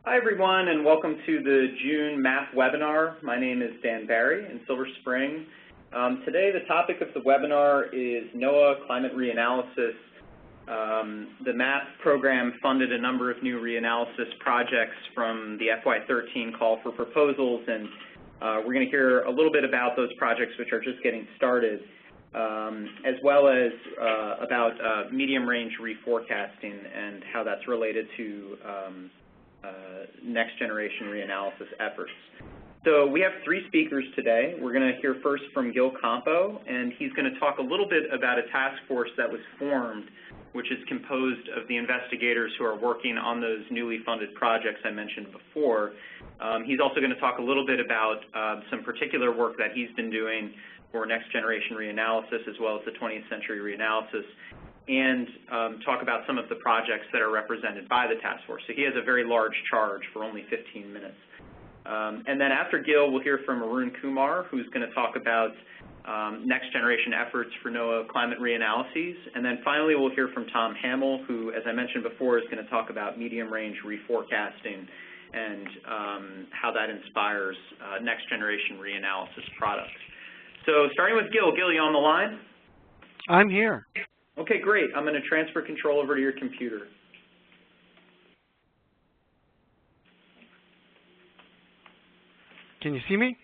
Hi everyone, and welcome to the June MAPP webinar. My name is Dan Barry in Silver Spring. Today the topic of the webinar is NOAA Climate Reanalysis. The MAPP program funded a number of new reanalysis projects from the FY13 call for proposals, and we're going to hear a little bit about those projects which are just getting started, as well as about medium-range reforecasting and how that's related to next-generation reanalysis efforts. So we have three speakers today. We're going to hear first from Gil Compo, and he's going to talk a little bit about a task force that was formed, which is composed of the investigators who are working on those newly funded projects I mentioned before. He's also going to talk a little bit about some particular work that he's been doing for next-generation reanalysis, as well as the 20th century reanalysis, and talk about some of the projects that are represented by the task force. So he has a very large charge for only 15 minutes. And then after Gil, we'll hear from Arun Kumar, who's going to talk about next-generation efforts for NOAA Climate Reanalyses. And then finally, we'll hear from Tom Hamill, who, as I mentioned before, is going to talk about medium-range reforecasting and how that inspires next-generation reanalysis products. So starting with Gil. Gil, you on the line? I'm here. Okay, great. I'm going to transfer control over to your computer. Can you see me?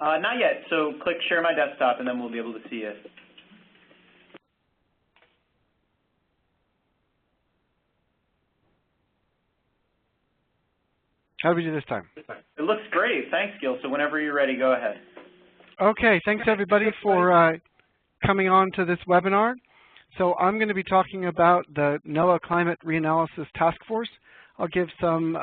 Not yet. So click Share My Desktop, and then we'll be able to see it. How do we do this time? It looks great. Thanks, Gil. So whenever you're ready, go ahead. Okay. Thanks, everybody, for coming on to this webinar. So I'm going to be talking about the NOAA Climate Reanalysis Task Force. I'll give some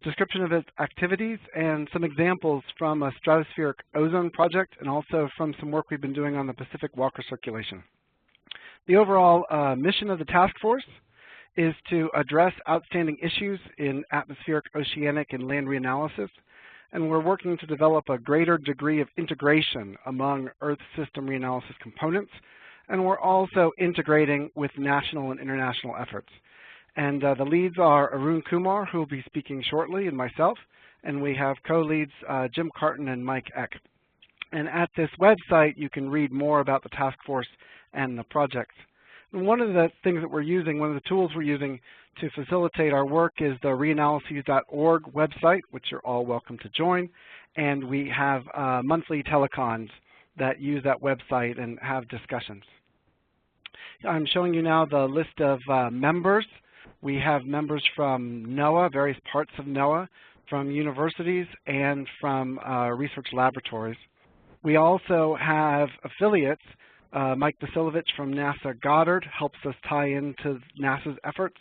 description of its activities and some examples from a Stratospheric Ozone project and also from some work we've been doing on the Pacific Walker Circulation. The overall mission of the task force is to address outstanding issues in atmospheric, oceanic, and land reanalysis, and we're working to develop a greater degree of integration among Earth system reanalysis components, and we're also integrating with national and international efforts. And the leads are Arun Kumar, who will be speaking shortly, and myself, and we have co-leads Jim Carton and Mike Eck. And at this website, you can read more about the task force and the projects. And one of the things that we're using, one of the tools we're using to facilitate our work is the reanalyses.org website, which you're all welcome to join. And we have monthly telecons that use that website and have discussions. I'm showing you now the list of members. We have members from NOAA, various parts of NOAA, from universities, and from research laboratories. We also have affiliates. Mike Basilovich from NASA Goddard helps us tie into NASA's efforts,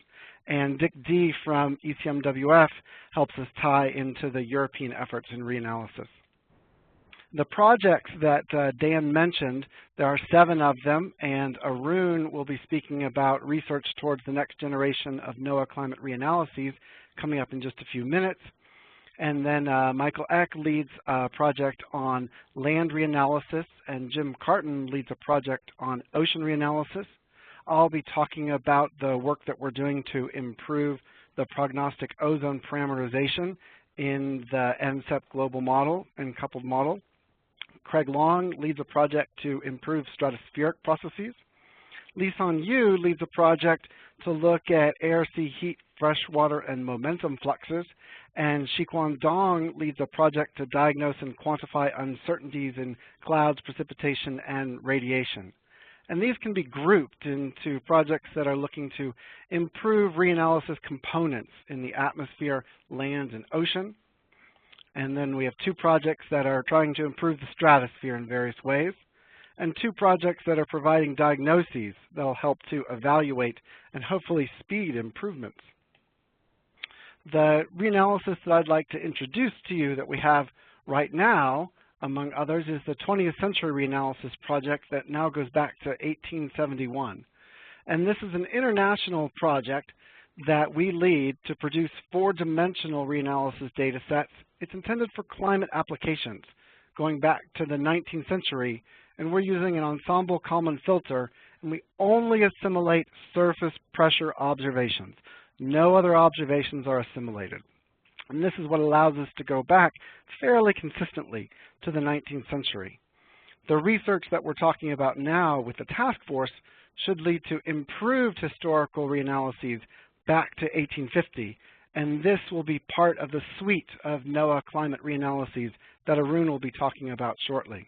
and Dick D from ECMWF helps us tie into the European efforts in reanalysis. The projects that Dan mentioned, there are 7 of them, and Arun will be speaking about research towards the next generation of NOAA Climate Reanalyses coming up in just a few minutes. And then Michael Eck leads a project on land reanalysis, and Jim Carton leads a project on ocean reanalysis. I'll be talking about the work that we're doing to improve the prognostic ozone parameterization in the NCEP global model and coupled model. Craig Long leads a project to improve stratospheric processes. Lee-San Yu leads a project to look at air, sea, heat, freshwater, and momentum fluxes. And Shiquan Dong leads a project to diagnose and quantify uncertainties in clouds, precipitation, and radiation. And these can be grouped into projects that are looking to improve reanalysis components in the atmosphere, land, and ocean. And then we have 2 projects that are trying to improve the stratosphere in various ways, and 2 projects that are providing diagnoses that will help to evaluate and hopefully speed improvements. The reanalysis that I'd like to introduce to you that we have right now, among others, is the 20th Century Reanalysis project that now goes back to 1871. And this is an international project that we lead to produce 4-dimensional reanalysis data sets. It's intended for climate applications going back to the 19th century, and we're using an ensemble Kalman filter, and we only assimilate surface pressure observations. No other observations are assimilated. And this is what allows us to go back fairly consistently to the 19th century. The research that we're talking about now with the task force should lead to improved historical reanalyses back to 1850, and this will be part of the suite of NOAA climate reanalyses that Arun will be talking about shortly.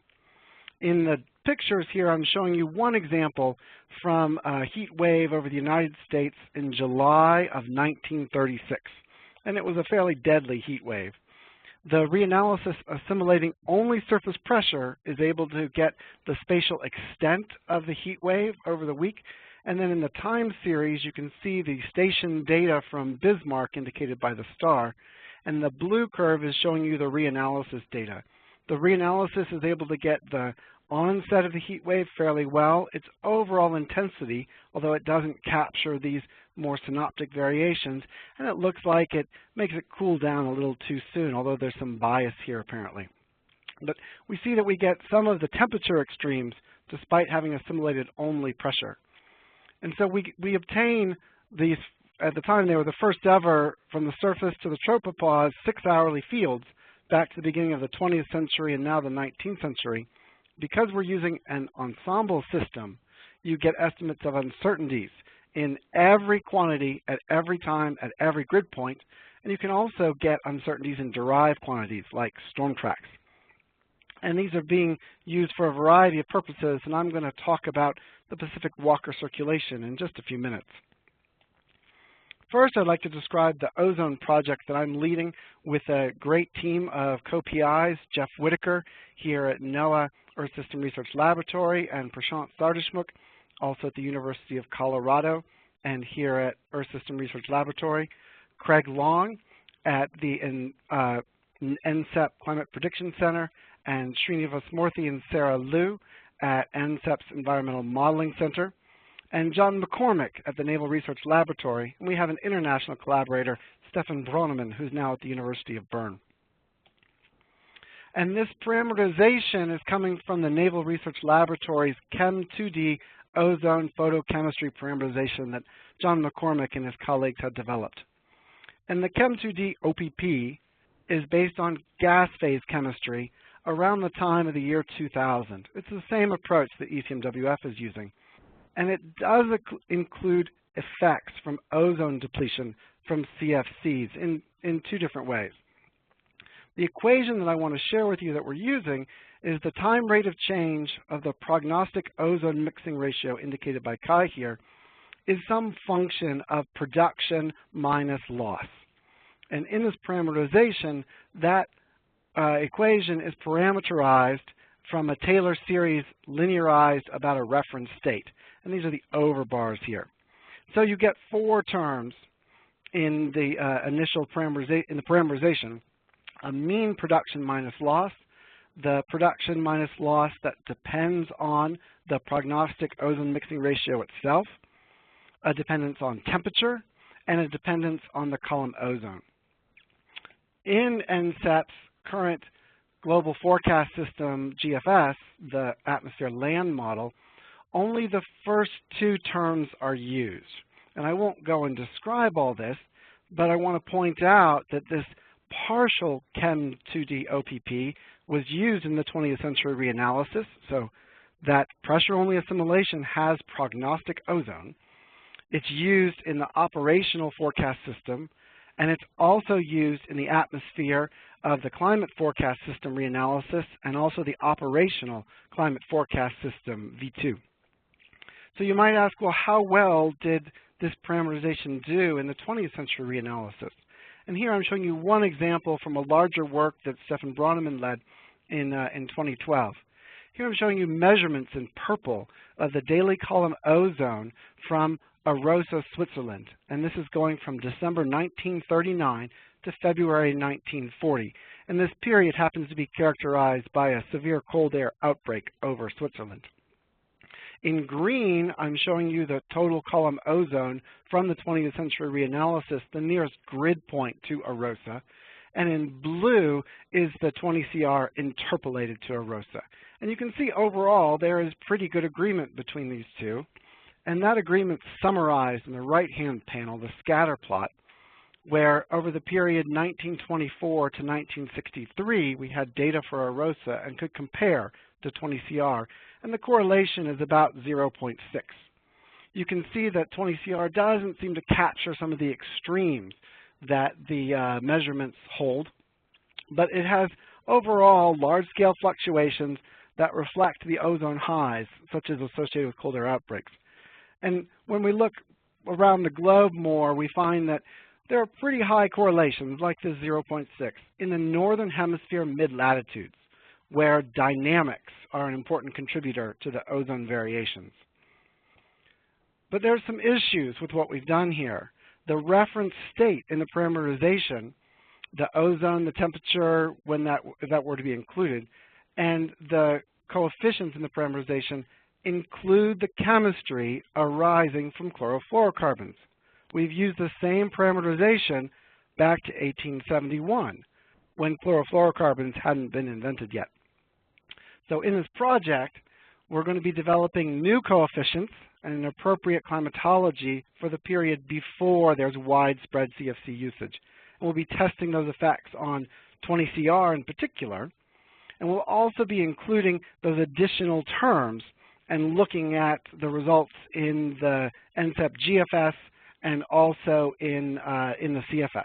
In the pictures here, I'm showing you one example from a heat wave over the United States in July of 1936, and it was a fairly deadly heat wave. The reanalysis assimilating only surface pressure is able to get the spatial extent of the heat wave over the week, and then in the time series you can see the station data from Bismarck indicated by the star, and the blue curve is showing you the reanalysis data. The reanalysis is able to get the onset of the heat wave fairly well, its overall intensity, although it doesn't capture these more synoptic variations, and it looks like it makes it cool down a little too soon, although there's some bias here apparently. But we see that we get some of the temperature extremes despite having assimilated only pressure. And so we obtain these, at the time they were the first ever from the surface to the tropopause 6-hourly fields back to the beginning of the 20th century and now the 19th century. Because we're using an ensemble system, you get estimates of uncertainties in every quantity at every time at every grid point, and you can also get uncertainties in derived quantities like storm tracks. And these are being used for a variety of purposes, and I'm going to talk about the Pacific Walker circulation in just a few minutes. First, I'd like to describe the ozone project that I'm leading with a great team of co-PIs, Jeff Whitaker here at NOAA Earth System Research Laboratory, and Prashant Sardeshmukh, also at the University of Colorado, and here at Earth System Research Laboratory, Craig Long at the NCEP Climate Prediction Center, and Srinivas Murthy and Sarah Liu at NCEP's Environmental Modeling Center, and John McCormick at the Naval Research Laboratory. And we have an international collaborator, Stefan Bronnemann, who's now at the University of Bern. And this parameterization is coming from the Naval Research Laboratory's Chem2D ozone photochemistry parameterization that John McCormick and his colleagues had developed. And the Chem2D OPP is based on gas phase chemistry around the time of the year 2000. It's the same approach that ECMWF is using. And it does include effects from ozone depletion from CFCs in two different ways. The equation that I want to share with you that we're using is the time rate of change of the prognostic ozone mixing ratio indicated by Kai here is some function of production minus loss. And in this parameterization, that equation is parameterized from a Taylor series linearized about a reference state. And these are the overbars here. So you get 4 terms in the initial parameterization: a mean production minus loss, the production minus loss that depends on the prognostic ozone mixing ratio itself, a dependence on temperature, and a dependence on the column ozone. In NCEP's current global forecast system, GFS, the atmosphere land model, only the first 2 terms are used. And I won't go and describe all this, but I want to point out that this partial Chem2D OPP was used in the 20th century reanalysis, so that pressure-only assimilation has prognostic ozone. It's used in the operational forecast system, and it's also used in the atmosphere of the climate forecast system reanalysis and also the operational climate forecast system V2. So you might ask, well, how well did this parameterization do in the 20th century reanalysis? And here I'm showing you one example from a larger work that Stefan Bronnemann led in 2012. Here I'm showing you measurements in purple of the daily column ozone from Arosa, Switzerland. And this is going from December 1939 to February 1940. And this period happens to be characterized by a severe cold air outbreak over Switzerland. In green, I'm showing you the total column ozone from the 20th century reanalysis, the nearest grid point to Arosa. And in blue is the 20 CR interpolated to Arosa. And you can see overall there is pretty good agreement between these two. And that agreement's summarized in the right-hand panel, the scatter plot, where over the period 1924 to 1963, we had data for EROSA and could compare to 20CR, and the correlation is about 0.6. You can see that 20CR doesn't seem to capture some of the extremes that the measurements hold, but it has overall large-scale fluctuations that reflect the ozone highs, such as associated with cold air outbreaks. And when we look around the globe more, we find that there are pretty high correlations, like this 0.6, in the northern hemisphere mid-latitudes, where dynamics are an important contributor to the ozone variations. But there's some issues with what we've done here. The reference state in the parameterization, the ozone, the temperature, if that were to be included, and the coefficients in the parameterization include the chemistry arising from chlorofluorocarbons. We've used the same parameterization back to 1871, when chlorofluorocarbons hadn't been invented yet. So in this project, we're going to be developing new coefficients and an appropriate climatology for the period before there's widespread CFC usage. And we'll be testing those effects on 20CR in particular, and we'll also be including those additional terms and looking at the results in the NCEP GFS and also in the CFS.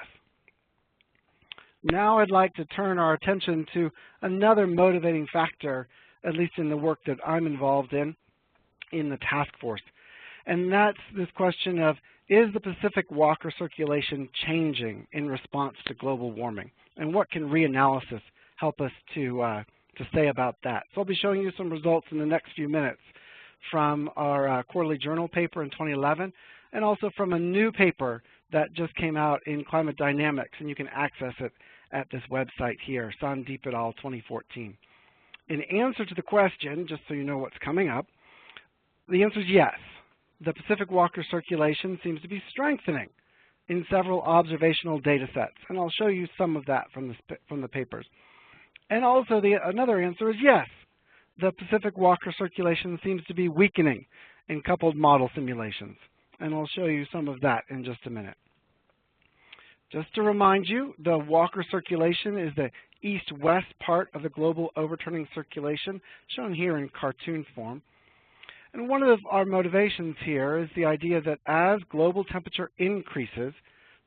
Now I'd like to turn our attention to another motivating factor, at least in the work that I'm involved in the task force. And that's this question of, is the Pacific Walker circulation changing in response to global warming? And what can reanalysis help us to say about that? So I'll be showing you some results in the next few minutes from our quarterly journal paper in 2011, and also from a new paper that just came out in Climate Dynamics, and you can access it at this website here, Sandeep et al. 2014. In answer to the question, just so you know what's coming up, the answer is yes. The Pacific Walker circulation seems to be strengthening in several observational data sets, and I'll show you some of that from the papers. And also another answer is yes. The Pacific Walker circulation seems to be weakening in coupled model simulations, and I'll show you some of that in just a minute. Just to remind you, the Walker circulation is the east-west part of the global overturning circulation, shown here in cartoon form. And one of our motivations here is the idea that as global temperature increases,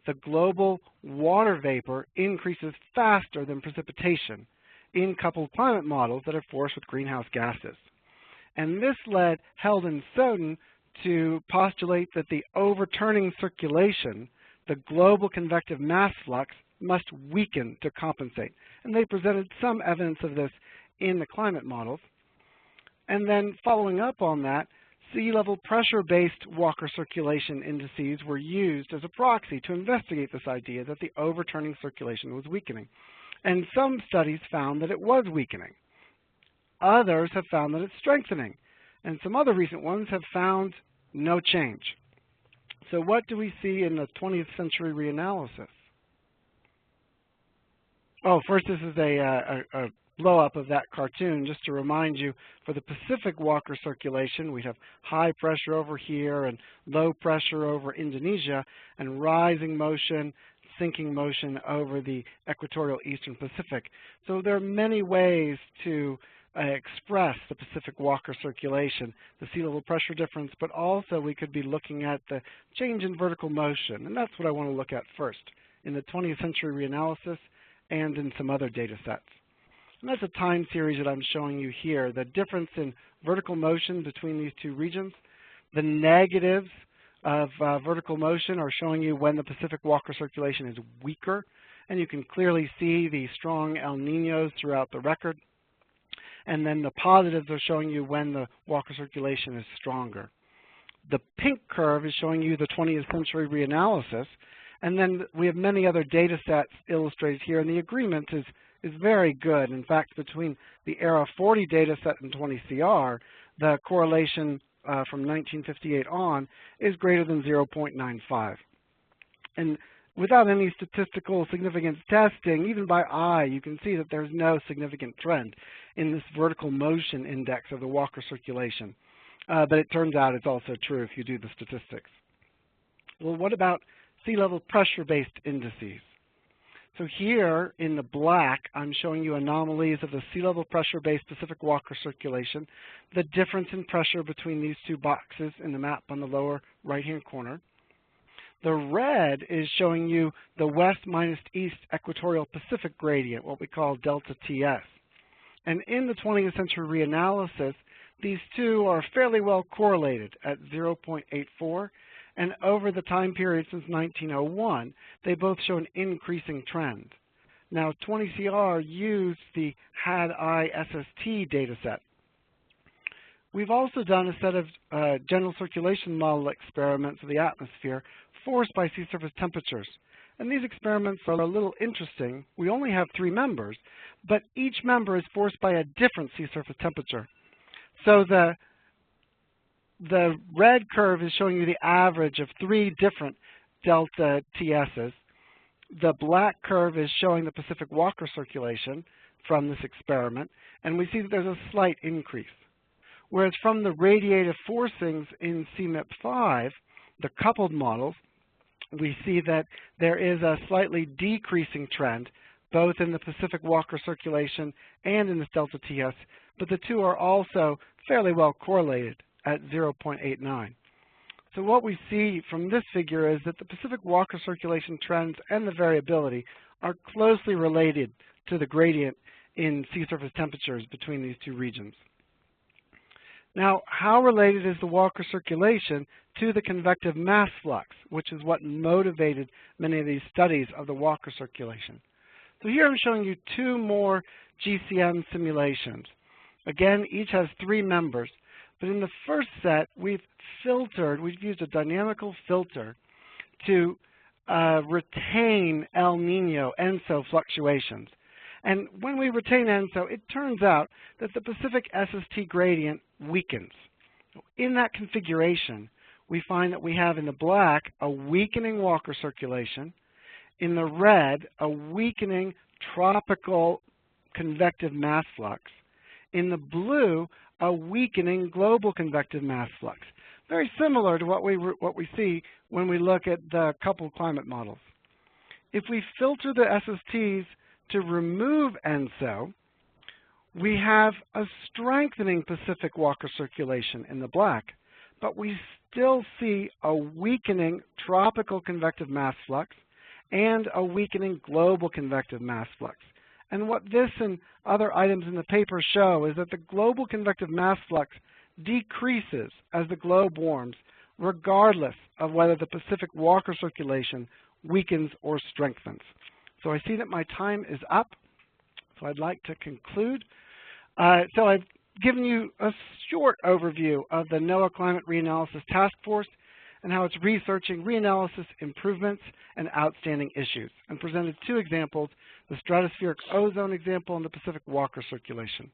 the global water vapor increases faster than precipitation in coupled climate models that are forced with greenhouse gases. And this led Held and Soden to postulate that the overturning circulation, the global convective mass flux, must weaken to compensate. And they presented some evidence of this in the climate models. And then following up on that, sea level pressure-based Walker circulation indices were used as a proxy to investigate this idea that the overturning circulation was weakening. And some studies found that it was weakening. Others have found that it's strengthening. And some other recent ones have found no change. So what do we see in the 20th century reanalysis? Oh, first this is a blow-up of that cartoon, just to remind you, for the Pacific Walker circulation, we have high pressure over here and low pressure over Indonesia, and rising motion, sinking motion over the equatorial eastern Pacific. So there are many ways to express the Pacific Walker circulation, the sea level pressure difference, but also we could be looking at the change in vertical motion, and that's what I want to look at first in the 20th century reanalysis and in some other data sets. And that's a time series that I'm showing you here, the difference in vertical motion between these two regions. The negatives of vertical motion are showing you when the Pacific Walker circulation is weaker, and you can clearly see the strong El Niños throughout the record. And then the positives are showing you when the Walker circulation is stronger. The pink curve is showing you the 20th century reanalysis, and then we have many other data sets illustrated here, and the agreement is very good. In fact, between the ERA 40 data set and 20CR, the correlation from 1958 on is greater than 0.95. And without any statistical significance testing, even by eye, you can see that there's no significant trend in this vertical motion index of the Walker circulation. But it turns out it's also true if you do the statistics. Well, what about sea level pressure-based indices. So here in the black, I'm showing you anomalies of the sea level pressure-based Pacific Walker circulation, the difference in pressure between these two boxes in the map on the lower right-hand corner. The red is showing you the west minus east equatorial Pacific gradient, what we call delta TS. And in the 20th century reanalysis, these two are fairly well correlated at 0.84, and over the time period since 1901, they both show an increasing trend. Now, 20CR used the HAD-I SST dataset. We've also done a set of general circulation model experiments of the atmosphere forced by sea surface temperatures. And these experiments are a little interesting. We only have 3 members, but each member is forced by a different sea surface temperature. So the red curve is showing you the average of 3 different delta TS's. The black curve is showing the Pacific Walker circulation from this experiment, and we see that there's a slight increase. Whereas from the radiative forcings in CMIP-5, the coupled models, we see that there is a slightly decreasing trend, both in the Pacific Walker circulation and in the delta TS, but the two are also fairly well correlated at 0.89. So what we see from this figure is that the Pacific Walker circulation trends and the variability are closely related to the gradient in sea surface temperatures between these two regions. Now, how related is the Walker circulation to the convective mass flux, which is what motivated many of these studies of the Walker circulation? So here I'm showing you 2 more GCM simulations. Again, each has 3 members. But in the first set, we've used a dynamical filter to retain El Nino, ENSO fluctuations. And when we retain ENSO, it turns out that the Pacific SST gradient weakens. In that configuration, we find that we have in the black a weakening Walker circulation, in the red a weakening tropical convective mass flux, in the blue a weakening global convective mass flux. Very similar to what we see when we look at the coupled climate models. If we filter the SSTs to remove ENSO, we have a strengthening Pacific Walker circulation in the black, but we still see a weakening tropical convective mass flux and a weakening global convective mass flux. And what this and other items in the paper show is that the global convective mass flux decreases as the globe warms, regardless of whether the Pacific Walker circulation weakens or strengthens. So I see that my time is up, so I'd like to conclude. So I've given you a short overview of the NOAA Climate Reanalysis Task Force and how it's researching reanalysis improvements and outstanding issues, and presented 2 examples, the Stratospheric Ozone example and the Pacific Walker circulation.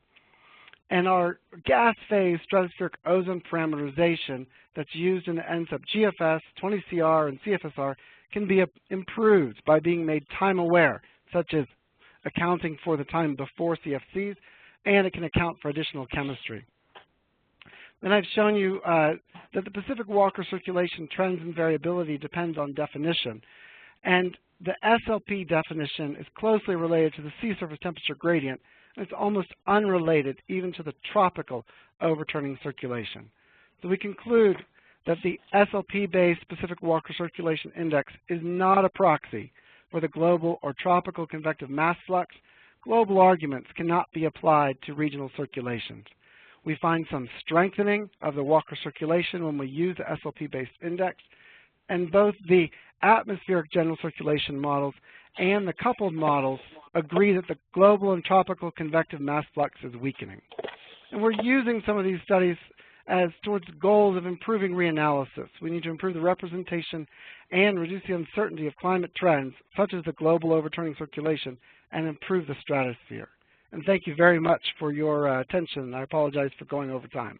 And our gas phase stratospheric ozone parameterization that's used in the NCEP GFS, 20CR, and CFSR can be improved by being made time aware, such as accounting for the time before CFCs, and it can account for additional chemistry. Then I've shown you that the Pacific Walker circulation trends and variability depends on definition. And the SLP definition is closely related to the sea surface temperature gradient, and it's almost unrelated even to the tropical overturning circulation. So we conclude that the SLP-based Pacific Walker Circulation Index is not a proxy for the global or tropical convective mass flux. Global arguments cannot be applied to regional circulations. We find some strengthening of the Walker circulation when we use the SLP-based index, and both the atmospheric general circulation models and the coupled models agree that the global and tropical convective mass flux is weakening. And we're using some of these studies as towards goals of improving reanalysis. We need to improve the representation and reduce the uncertainty of climate trends, such as the global overturning circulation, and improve the stratosphere. And thank you very much for your attention. I apologize for going over time.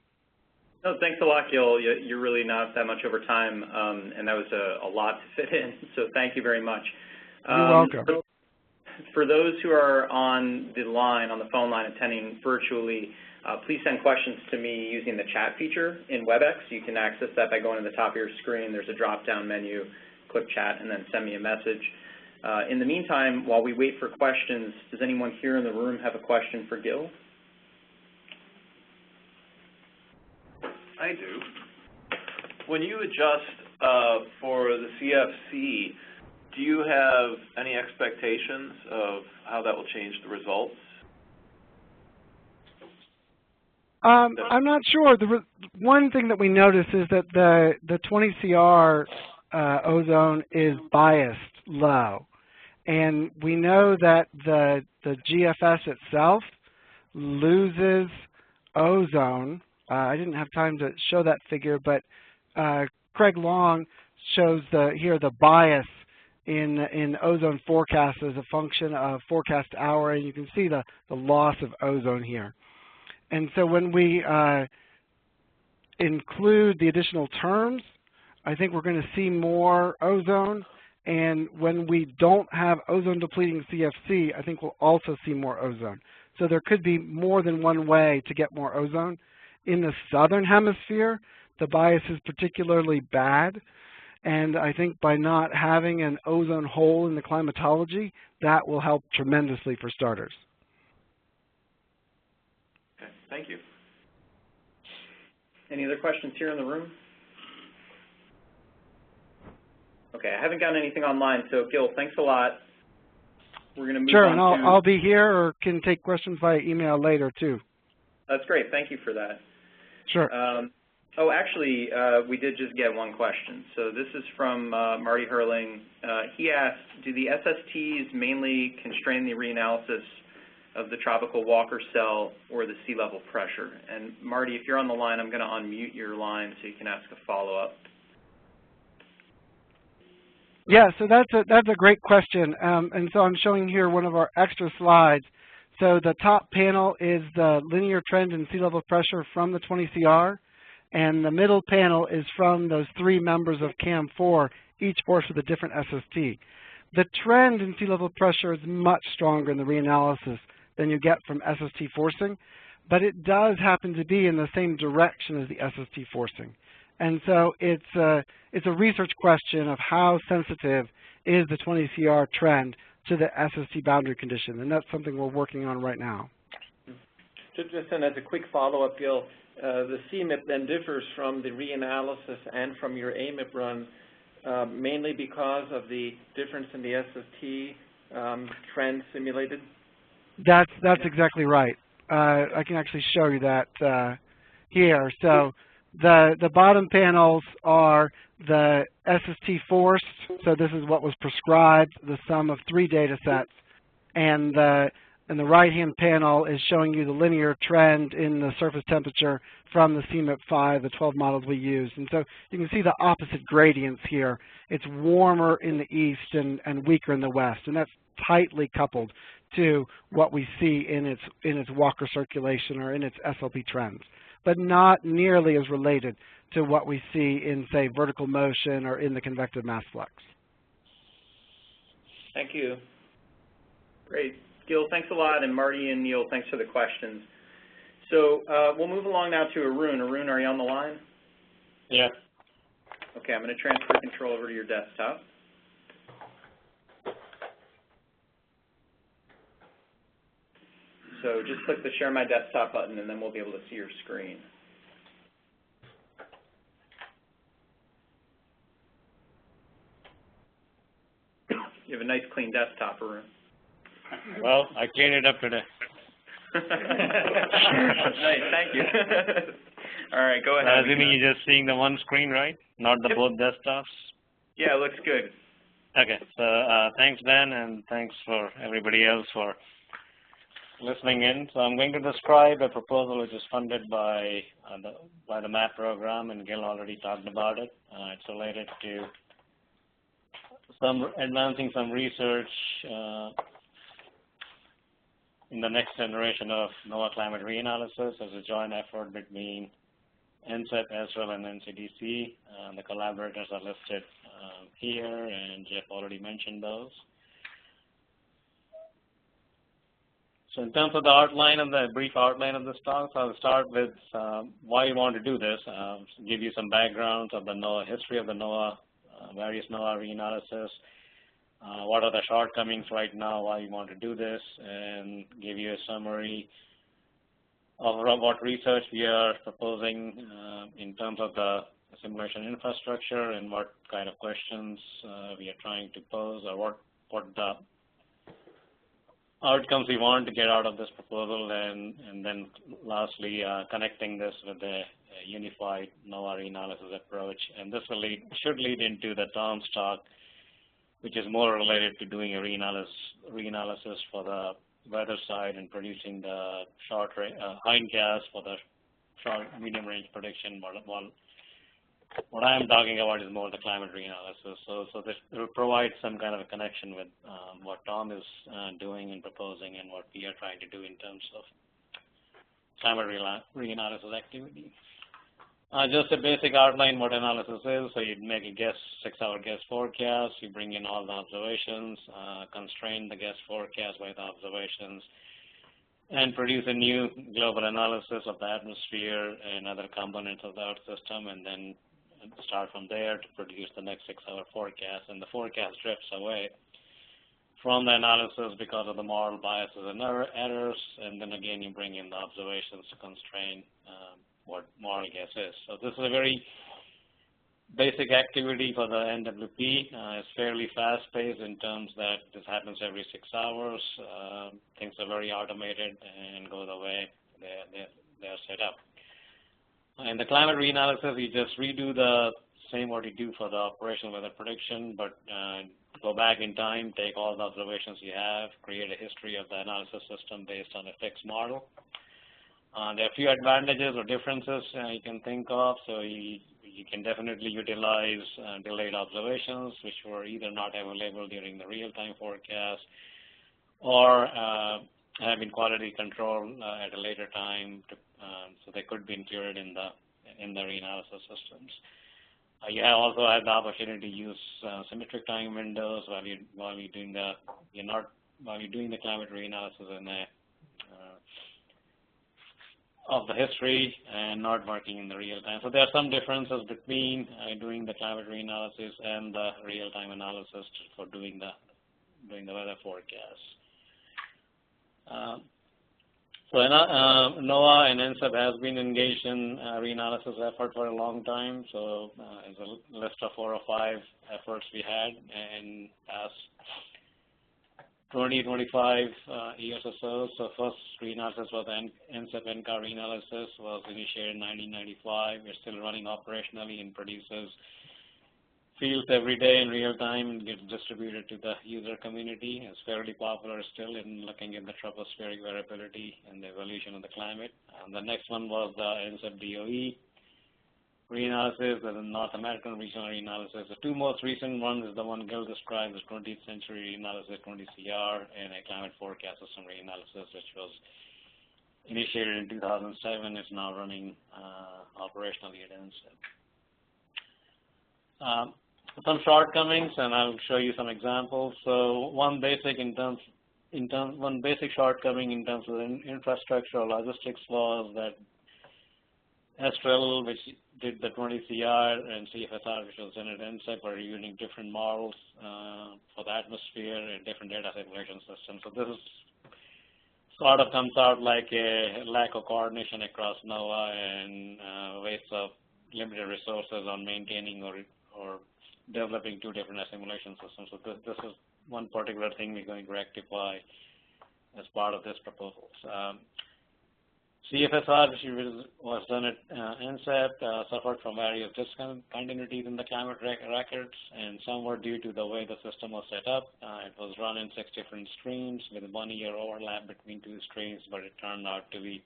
No, thanks a lot, Gil. You're really not that much over time, and that was a lot to fit in, so thank you very much. You're welcome. For those who are on the line, on the phone line, attending virtually, please send questions to me using the chat feature in WebEx. You can access that by going to the top of your screen. There's a drop-down menu. click chat and then send me a message. In the meantime, while we wait for questions, does anyone here in the room have a question for Gil? I do. When you adjust for the CFC, do you have any expectations of how that will change the results? I'm not sure. One thing that we notice is that the 20 CR ozone is biased low, and we know that the GFS itself loses ozone. I didn't have time to show that figure, but Craig Long shows here the bias in ozone forecast as a function of forecast hour, and you can see the loss of ozone here. And so when we include the additional terms, I think we're going to see more ozone. And when we don't have ozone depleting CFC, I think we'll also see more ozone. So there could be more than one way to get more ozone. In the southern hemisphere, the bias is particularly bad. And I think by not having an ozone hole in the climatology, that will help tremendously for starters. Okay, thank you. Any other questions here in the room? Okay, I haven't gotten anything online, so Gil, thanks a lot. We're going to move on. Sure, and I'll be here or can take questions via email later too. That's great. Thank you for that. Sure. Oh, actually, we did just get one question. So this is from Marty Hurling. He asked, do the SSTs mainly constrain the reanalysis of the tropical Walker cell or the sea level pressure? And Marty, if you're on the line, I'm going to unmute your line so you can ask a follow-up. Yeah, so that's a great question. And so I'm showing here one of our extra slides. So the top panel is the linear trend in sea level pressure from the 20 CR. And the middle panel is from those three members of CAM4, each forced with a different SST. The trend in sea level pressure is much stronger in the reanalysis than you get from SST forcing, but it does happen to be in the same direction as the SST forcing. And so it's a research question of how sensitive is the 20 CR trend to the SST boundary condition, and that's something we're working on right now. Just as a quick follow-up, Gil, the CMIP then differs from the reanalysis and from your AMIP run mainly because of the difference in the SST trend simulated? That's exactly right. I can actually show you that here. So the bottom panels are the SST forced, so this is what was prescribed, the sum of 3 data sets, and the right-hand panel is showing you the linear trend in the surface temperature from the CMIP-5, the 12 models we used. And so you can see the opposite gradients here. It's warmer in the east and weaker in the west, and that's tightly coupled to what we see in its Walker circulation or in its SLP trends, but not nearly as related to what we see in, say, vertical motion or in the convective mass flux. Thank you. Great. Gil, thanks a lot, and Marty and Neil, thanks for the questions. So we'll move along now to Arun. Arun, are you on the line? Yeah. Okay, I'm going to transfer control over to your desktop. So just click the Share My Desktop button, and then we'll be able to see your screen. You have a nice, clean desktop, Arun. Well, I cleaned it up today. Nice, thank you. All right, go ahead. Assuming you're just seeing the one screen, right? Not the both desktops? Yeah, it looks good. Okay, so thanks, Ben, and thanks for everybody else for listening in. So I'm going to describe a proposal which is funded by the MAPP program, and Gil already talked about it. It's related to advancing some research in the next generation of NOAA climate reanalysis as a joint effort between NCEP, SREL, and NCDC. The collaborators are listed here, and Jeff already mentioned those. So in terms of the outline of the brief outline of this talk, so I'll start with why you want to do this, give you some backgrounds of the NOAA history of the NOAA various NOAA reanalysis, what are the shortcomings right now, why you want to do this, and give you a summary of what research we are proposing in terms of the simulation infrastructure and what kind of questions we are trying to pose, or what the outcomes we want to get out of this proposal, and then lastly connecting this with a unified NOAA reanalysis approach. And this will should lead into the Tom's talk, which is more related to doing a reanalysis for the weather side and producing the hindcast for the short medium range prediction. What I am talking about is more the climate reanalysis. So this will provide some kind of a connection with what Tom is doing and proposing and what we are trying to do in terms of climate reanalysis activity. Just a basic outline what analysis is. So you make a 6-hour guess forecast, you bring in all the observations, constrain the guess forecast by the observations, and produce a new global analysis of the atmosphere and other components of the Earth system, and then start from there to produce the next 6-hour forecast. And the forecast drifts away from the analysis because of the model biases and errors, and then again you bring in the observations to constrain what model guess is. So this is a very basic activity for the NWP. It's fairly fast-paced in terms that this happens every 6 hours. Things are very automated and go the way they're set up. In the climate reanalysis, you just redo the same what you do for the operational weather prediction, but go back in time, take all the observations you have, create a history of the analysis system based on a fixed model. There are a few advantages or differences you can think of. So you can definitely utilize delayed observations, which were either not available during the real-time forecast or have been quality controlled at a later time, so they could be included in the reanalysis systems. You also have the opportunity to use symmetric time windows while you're doing the climate reanalysis in of the history and not working in the real time. So there are some differences between doing the climate reanalysis and the real-time analysis for doing the weather forecasts. So NOAA and NCEP has been engaged in reanalysis effort for a long time. So it's a list of 4 or 5 efforts we had in past 20, 25 years or so. So first reanalysis was NCEP NCAR reanalysis, was initiated in 1995. We're still running operationally and produces fields every day in real time and gets distributed to the user community. It's fairly popular still in looking at the tropospheric variability and the evolution of the climate. The next one was the NCEP DOE reanalysis and the North American regional reanalysis. The 2 most recent ones is the one Gil described as 20th century reanalysis, 20CR, and a climate forecast system reanalysis, which was initiated in 2007. It's now running operationally at NCEP. Some shortcomings, and I'll show you some examples. So one basic shortcoming in terms of infrastructure or logistics was that Estrel, which did the 20CR, and CFSR, which was done at NCEP, were using different models for the atmosphere and different data simulation systems. So this is sort of comes out like a lack of coordination across NOAA and waste of limited resources on maintaining or developing 2 different assimilation systems. So this is one particular thing we're going to rectify as part of this proposal. CFSR, which was done at NCEP, suffered from various discontinuities in the climate records, and some were due to the way the system was set up. It was run in 6 different streams with 1-year overlap between 2 streams, but it turned out to be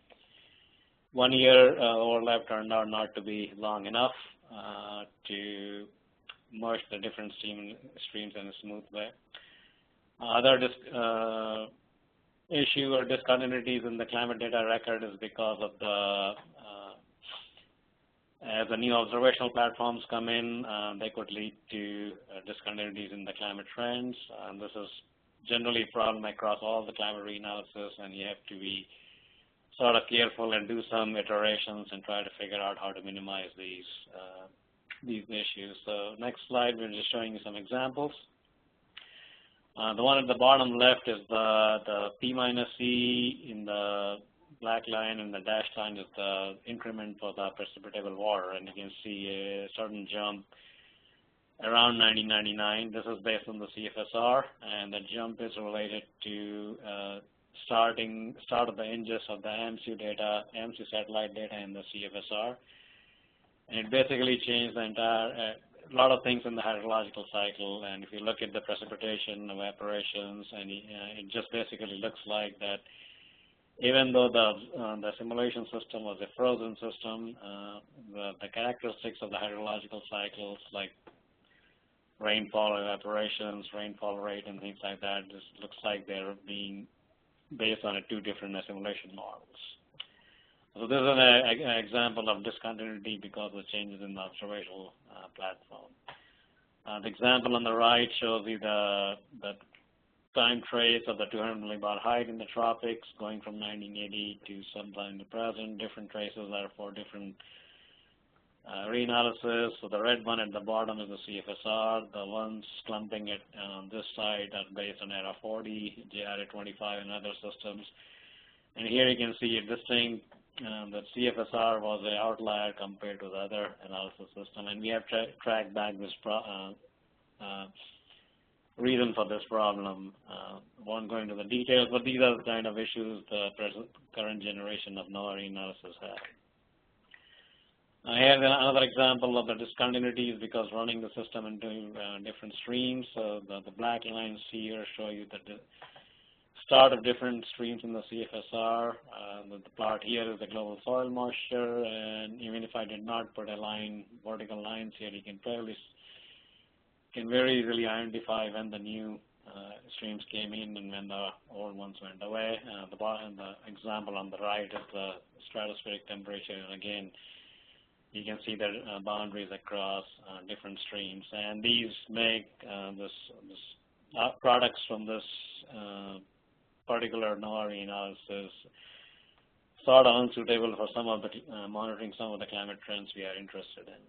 1-year overlap turned out not to be long enough to merge the different streams in a smooth way. Other issue or discontinuities in the climate data record is because of the as the new observational platforms come in, they could lead to discontinuities in the climate trends. This is generally a problem across all the climate reanalysis, and you have to be sort of careful and do some iterations and try to figure out how to minimize these these issues. So next slide, we're just showing you some examples. The one at the bottom left is the P minus C in the black line, and the dashed line is the increment for the precipitable water, and you can see a certain jump around 1999. This is based on the CFSR, and the jump is related to start of the ingest of the AMSU satellite data in the CFSR, and it basically changed the entire a lot of things in the hydrological cycle. And if you look at the precipitation, evaporations, and it just basically looks like that even though the simulation system was a frozen system, the characteristics of the hydrological cycles like rainfall, evaporations, rainfall rate, and things like that just looks like they're being based on two different assimilation models. So this is an example of discontinuity because of changes in the observational platform. The example on the right shows you the time trace of the 200 millibar height in the tropics going from 1980 to sometime to present. Different traces are for different reanalysis. So the red one at the bottom is the CFSR. The ones clumping it on this side are based on ERA 40, JRA 25, and other systems. And here you can see a distinct the CFSR was an outlier compared to the other analysis system, and we have tracked back this reason for this problem. Won't go into the details, but these are the kind of issues the current generation of NOAA Reanalysis has. I have another example of the discontinuities because running the system into different streams. So the black lines here show you the start of different streams in the CFSR. The plot here is the global soil moisture, and even if I did not put vertical lines here, you can very easily identify when the new streams came in and when the old ones went away. The example on the right is the stratospheric temperature, and again, you can see the boundaries across different streams, and these make products from this particular NOAA Reanalysis sort of unsuitable for some of the monitoring some of the climate trends we are interested in.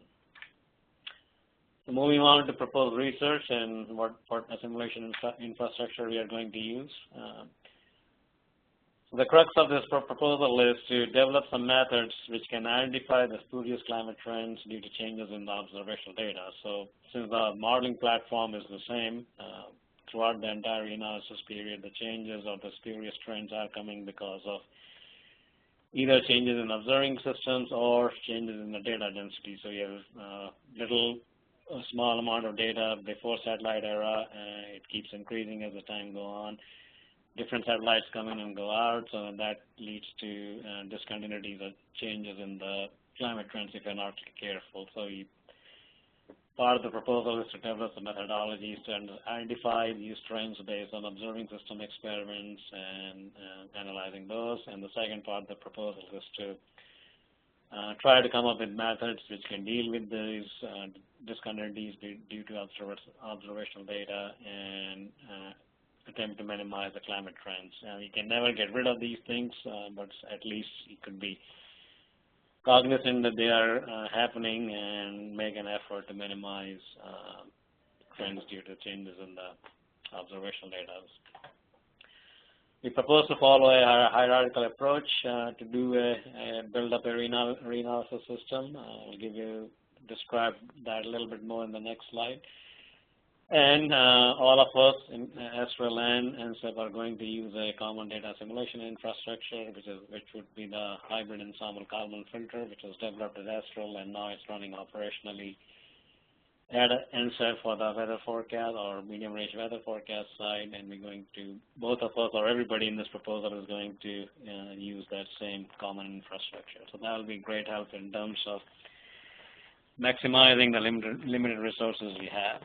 So moving on to proposed research and what assimilation infrastructure we are going to use. So the crux of this proposal is to develop some methods which can identify the spurious climate trends due to changes in the observational data. So since the modeling platform is the same, throughout the entire reanalysis period, the changes or the spurious trends are coming because of either changes in observing systems or changes in the data density. So you have a small amount of data before satellite era, and it keeps increasing as the time goes on. Different satellites come in and go out, so that leads to discontinuities or changes in the climate trends if you're not careful. So part of the proposal is to develop some methodologies to identify these trends based on observing system experiments and analyzing those. And the second part of the proposal is to try to come up with methods which can deal with these discontinuities due to observational data and attempt to minimize the climate trends. You can never get rid of these things, but at least you could be cognizant that they are happening and make an effort to minimize trends due to changes in the observational data. We propose to follow a hierarchical approach to build up a reanalysis system. I'll describe that a little bit more in the next slide. And all of us in Astral and NCEP are going to use a common data assimilation infrastructure, which would be the hybrid ensemble Kalman filter, which was developed at Astral and now it's running operationally at NCEP for the weather forecast or medium range weather forecast side. And we're going to, both of us or everybody in this proposal is going to use that same common infrastructure. So that will be great help in terms of maximizing the limited resources we have.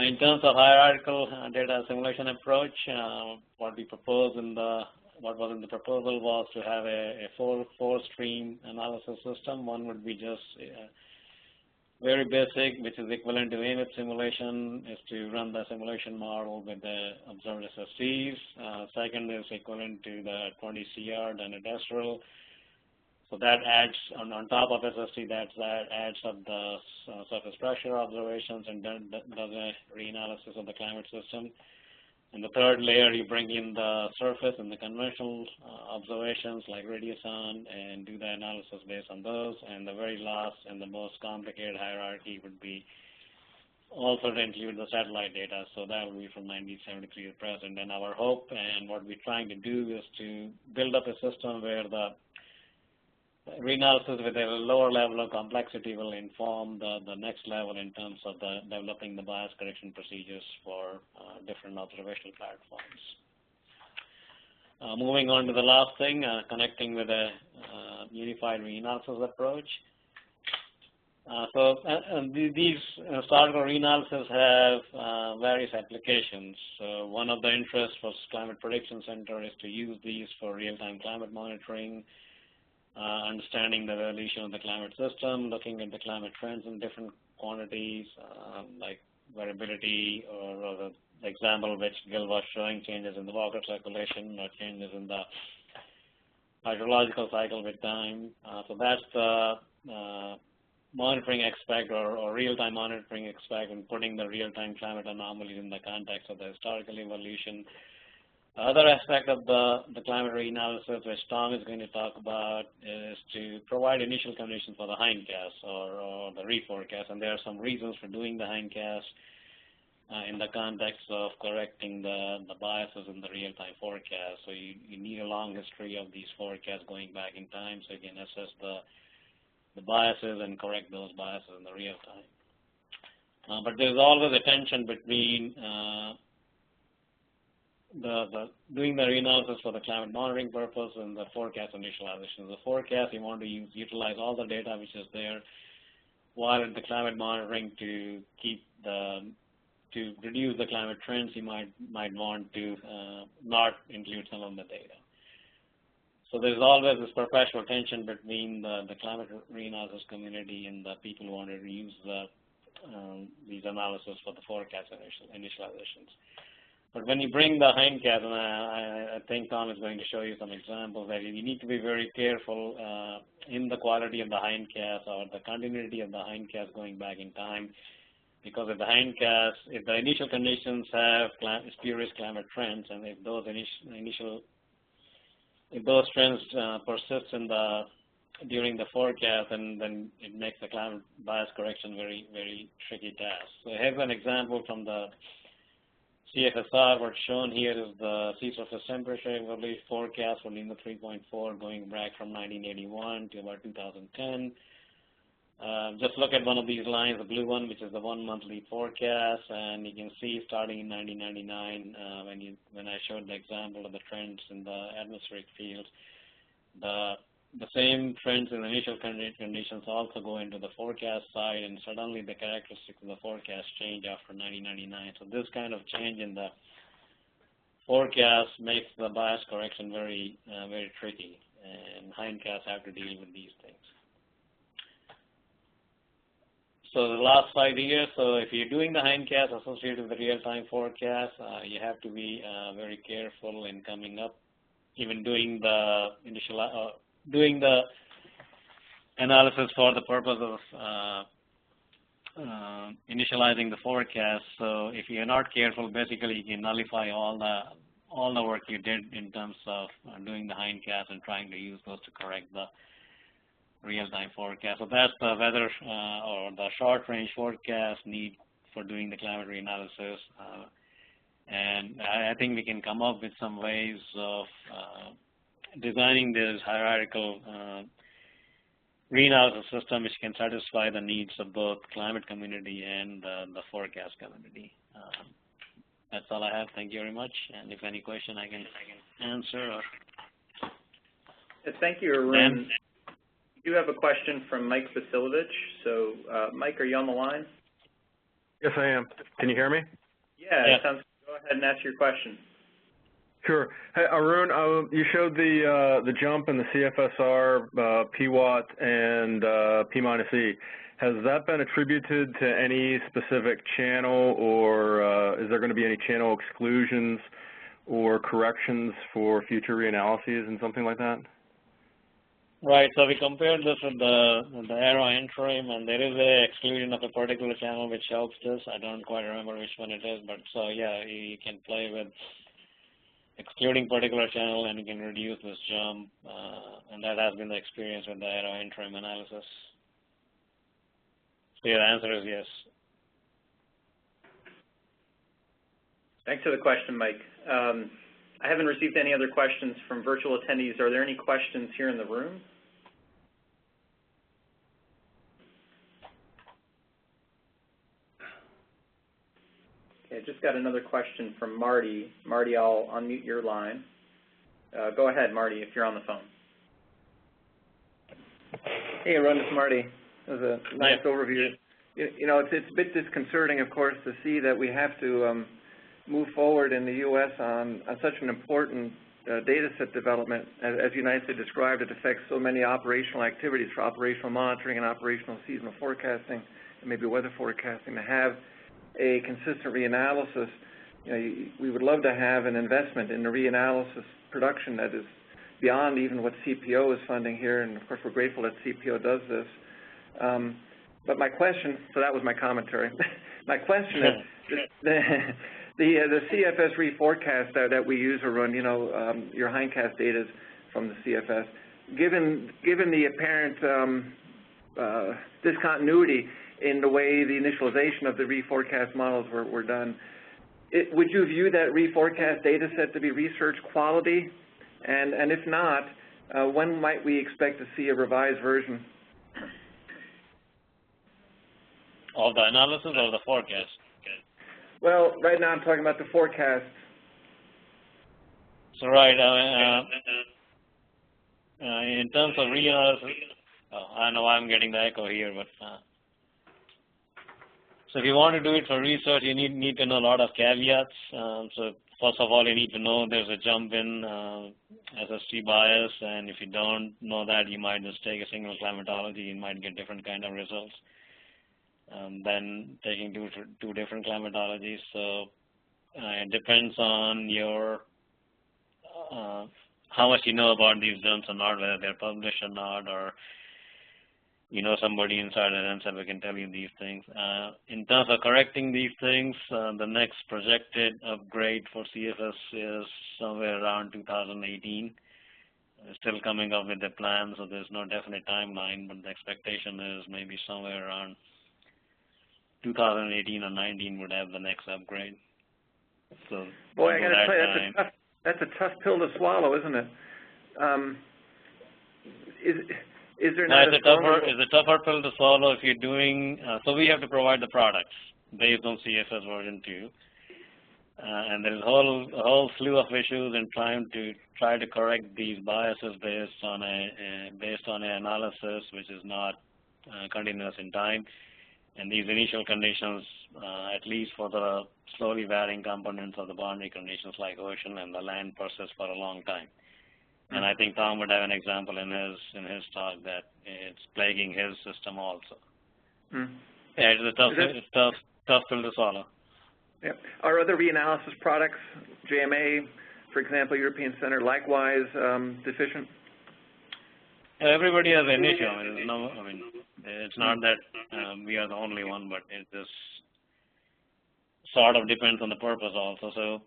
In terms of hierarchical data assimilation approach, what we proposed what was in the proposal was to have a four-stream analysis system. One would be just very basic, which is equivalent to AMAPP simulation, is to run the simulation model with the observed SSTs. Second is equivalent to the 20 CR done at Astral. So that adds, on top of SST, that adds up the surface pressure observations and does a reanalysis of the climate system. And the third layer, you bring in the surface and the conventional observations like radiation and do the analysis based on those. And the very last and the most complicated hierarchy would be also to include the satellite data. So that will be from 1973 to present. And our hope and what we're trying to do is to build up a system where the reanalysis with a lower level of complexity will inform the next level in terms of developing the bias correction procedures for different observational platforms. Moving on to the last thing, connecting with a unified reanalysis approach. These statistical reanalysis have various applications. So one of the interests for Climate Prediction Center is to use these for real-time climate monitoring, understanding the evolution of the climate system, looking at the climate trends in different quantities, like variability, or the example which Gil was showing, changes in the water circulation or changes in the hydrological cycle with time. So that's the monitoring aspect or real-time monitoring aspect, and putting the real-time climate anomalies in the context of the historical evolution. The other aspect of the climate reanalysis, which Tom is going to talk about, is to provide initial conditions for the hindcast or the reforecast. And there are some reasons for doing the hindcast in the context of correcting the biases in the real-time forecast. So you need a long history of these forecasts going back in time so you can assess the biases and correct those biases in the real time. But there's always a tension between doing the reanalysis for the climate monitoring purpose and the forecast initialization. The forecast, you want to utilize all the data which is there, while in the climate monitoring to reduce the climate trends, you might want to not include some of the data. So there's always this perpetual tension between the climate reanalysis community and the people who want to use these analysis for the forecast initializations. But when you bring the hindcast, and I think Tom is going to show you some examples, that you need to be very careful in the quality of the hindcast or the continuity of the hindcast going back in time, because if the hindcast, if the initial conditions have spurious climate trends, and if those trends persist during the forecast, then it makes the climate bias correction very, very tricky task. So here's an example from the CFSR. What's shown here is the sea surface temperature evolution forecast for NEMA 3.4 going back from 1981 to about 2010. Just look at one of these lines, the blue one, which is the 1 monthly forecast, and you can see starting in 1999, when I showed the example of the trends in the atmospheric field, the same trends in the initial conditions also go into the forecast side, and suddenly the characteristics of the forecast change after 1999. So this kind of change in the forecast makes the bias correction very, very tricky, and hindcasts have to deal with these things. So the last slide here, so if you're doing the hindcast associated with the real-time forecast, you have to be very careful in coming up, even doing the doing the analysis for the purpose of initializing the forecast. So if you're not careful, basically you can nullify all the work you did in terms of doing the hindcast and trying to use those to correct the real-time forecast. So that's the weather or the short-range forecast need for doing the climate reanalysis. And I think we can come up with some ways of designing this hierarchical reanalysis system which can satisfy the needs of both climate community and the forecast community. That's all I have. Thank you very much. And if any question, I can answer. Or thank you, Arun. We do have a question from Mike Vasilovich. So, Mike, are you on the line? Yes, I am. Can you hear me? Yeah. Sounds good. Go ahead and ask your question. Sure. Hey, Arun, you showed the jump in the CFSR, PWAT, and P-E. Has that been attributed to any specific channel, or is there going to be any channel exclusions or corrections for future reanalyses and something like that? Right. So we compared this with the arrow interim, and there is a exclusion of a particular channel which helps this. I don't quite remember which one it is, but so yeah, you can play with excluding particular channel, and you can reduce this jump, and that has been the experience with the arrow interim analysis. So your answer is yes. Thanks for the question, Mike. I haven't received any other questions from virtual attendees. Are there any questions here in the room? Okay, I just got another question from Marty. Marty, I'll unmute your line. Go ahead, Marty, if you're on the phone. Hey, Arun, it's Marty. That was a nice overview. You know, it's a bit disconcerting, of course, to see that we have to move forward in the U.S. on such an important data set development. As you nicely described, it affects so many operational activities for operational monitoring and operational seasonal forecasting and maybe weather forecasting. To have a consistent reanalysis, you know, we would love to have an investment in the reanalysis production that is beyond even what CPO is funding here, and of course we're grateful that CPO does this. But my question, so that was my commentary. My question is, the CFS reforecast that we use, Arun, you know, your hindcast data is from the CFS. Given the apparent discontinuity in the way the initialization of the reforecast models were done, would you view that reforecast data set to be research quality? And if not, when might we expect to see a revised version? Of the analysis or the forecast? Well, right now I'm talking about the forecast. So right, in terms of reanalysis, I know I'm getting the echo here, but so if you want to do it for research, you need to know a lot of caveats. So first of all, you need to know there's a jump in SST bias, and if you don't know that, you might just take a single climatology, you might get different kind of results. Then taking two different climatologies. So it depends on your how much you know about these jumps or not, whether they're published or not, or you know somebody inside an NCEP who can tell you these things. In terms of correcting these things, the next projected upgrade for CFS is somewhere around 2018. Still coming up with the plan, so there's no definite timeline, but the expectation is maybe somewhere around 2018 or 19 would have the next upgrade. So, boy, I got to tell you, that's a tough pill to swallow, isn't it? Is there not it's a tougher pill to swallow if you're doing. So we have to provide the products based on CFS version 2, and there's a whole slew of issues in try to correct these biases based on an analysis which is not continuous in time. And these initial conditions, at least for the slowly varying components of the boundary conditions like ocean and the land, persist for a long time. And I think Tom would have an example in his talk that it's plaguing his system also. Yeah, it's a tough pill to swallow. Yeah. Are other reanalysis products, JMA, for example, European Center, likewise deficient? Everybody has an issue. I mean, it's not that we are the only one, but it just sort of depends on the purpose also. So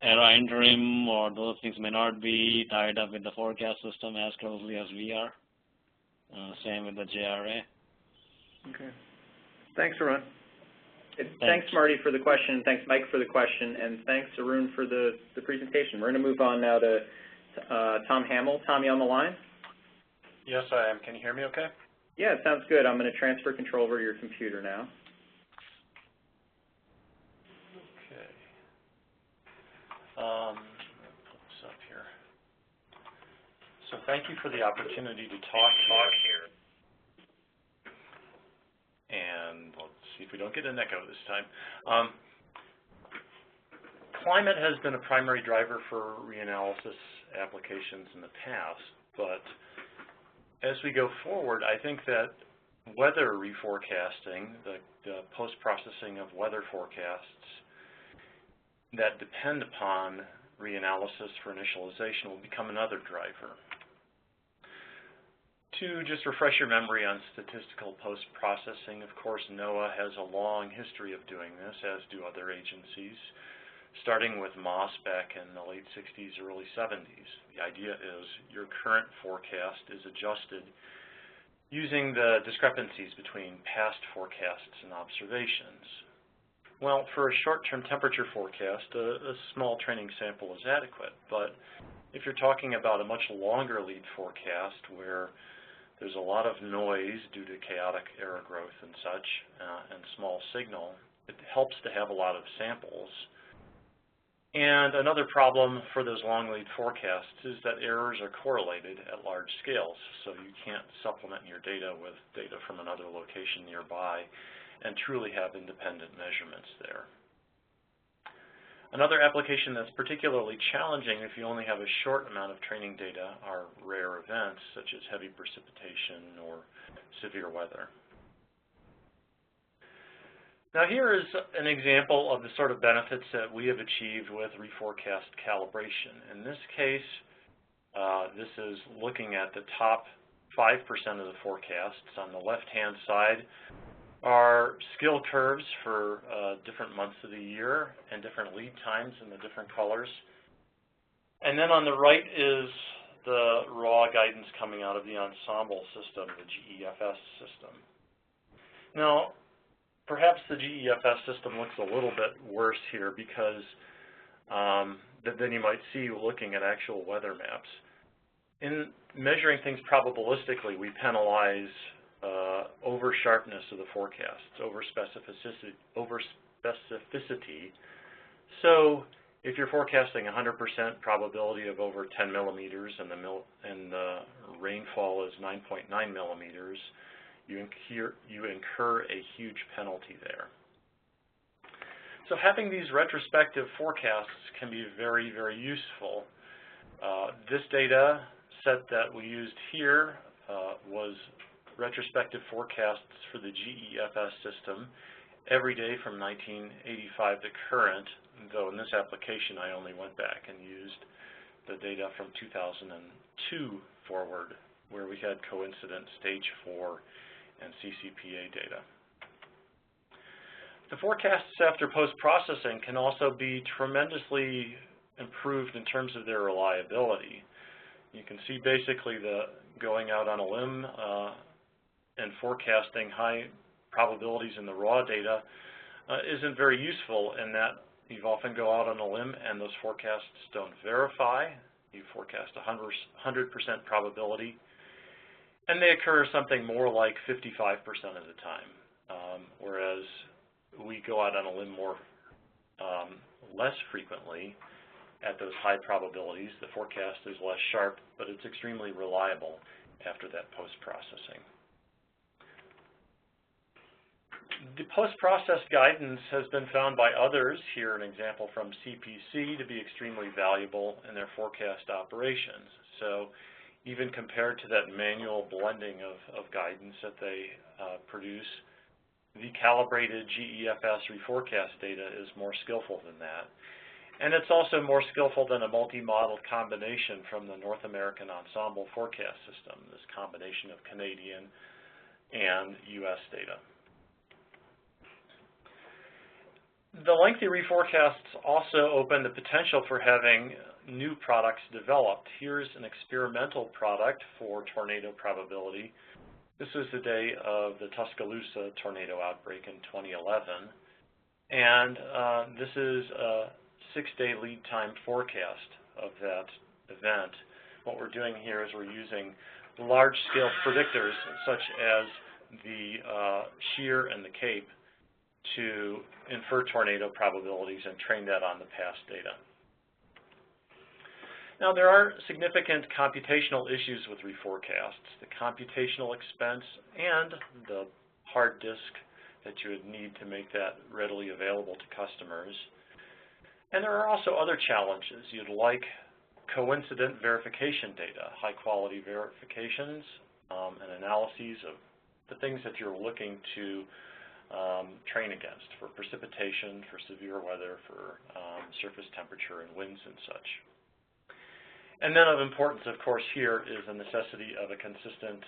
error interim or those things may not be tied up with the forecast system as closely as we are. Same with the JRA. Okay. Thanks, Arun. Thanks, Marty, for the question. Thanks, Mike, for the question. And thanks, Arun, for the presentation. We're going to move on now to Tom Hamill. Tom, you on the line? Yes, I am. Can you hear me okay? Yeah, it sounds good. I'm going to transfer control over to your computer now. Okay. Pull this up here. So thank you for the opportunity to talk here. And let's see if we don't get an echo this time. Climate has been a primary driver for reanalysis applications in the past, but as we go forward, I think that weather reforecasting, the post-processing of weather forecasts that depend upon reanalysis for initialization will become another driver. To just refresh your memory on statistical post-processing, of course, NOAA has a long history of doing this, as do other agencies, starting with MOSS back in the late 60s, early 70s. The idea is your current forecast is adjusted using the discrepancies between past forecasts and observations. Well, for a short-term temperature forecast, a small training sample is adequate, but if you're talking about a much longer lead forecast where there's a lot of noise due to chaotic error growth and such, and small signal, it helps to have a lot of samples. And another problem for those long lead forecasts is that errors are correlated at large scales, so you can't supplement your data with data from another location nearby and truly have independent measurements there. Another application that's particularly challenging if you only have a short amount of training data are rare events such as heavy precipitation or severe weather. Now here is an example of the sort of benefits that we have achieved with reforecast calibration. In this case, this is looking at the top 5% of the forecasts. On the left-hand side are skill curves for different months of the year and different lead times in the different colors. And then on the right is the raw guidance coming out of the ensemble system, the GEFS system. Now, perhaps the GEFS system looks a little bit worse here because than you might see looking at actual weather maps. In measuring things probabilistically, we penalize over sharpness of the forecasts, over specificity. So if you're forecasting 100% probability of over 10 millimeters and the rainfall is 9.9 millimeters, you incur a huge penalty there. So having these retrospective forecasts can be very, very useful. This data set that we used here was retrospective forecasts for the GEFS system every day from 1985 to current, though in this application I only went back and used the data from 2002 forward, where we had coincident stage 4 and CCPA data. The forecasts after post-processing can also be tremendously improved in terms of their reliability. You can see basically going out on a limb and forecasting high probabilities in the raw data isn't very useful in that you often go out on a limb and those forecasts don't verify. You forecast 100% probability, and they occur something more like 55% of the time, whereas we go out on a limb less frequently at those high probabilities. The forecast is less sharp, but it's extremely reliable after that post-processing. The post-process guidance has been found by others, here an example from CPC, to be extremely valuable in their forecast operations. So even compared to that manual blending of guidance that they produce, the calibrated GEFS reforecast data is more skillful than that. And it's also more skillful than a multi-model combination from the North American Ensemble Forecast System, this combination of Canadian and US data. The lengthy reforecasts also open the potential for having new products developed. Here's an experimental product for tornado probability. This was the day of the Tuscaloosa tornado outbreak in 2011. And this is a 6-day lead time forecast of that event. What we're doing here is we're using large-scale predictors such as the shear and the cape to infer tornado probabilities and train that on the past data. Now, there are significant computational issues with reforecasts. The computational expense and the hard disk that you would need to make that readily available to customers. And there are also other challenges. You'd like coincident verification data, high-quality verifications and analyses of the things that you're looking to train against for precipitation, for severe weather, for surface temperature and winds and such. And then of importance, of course, here is the necessity of a consistent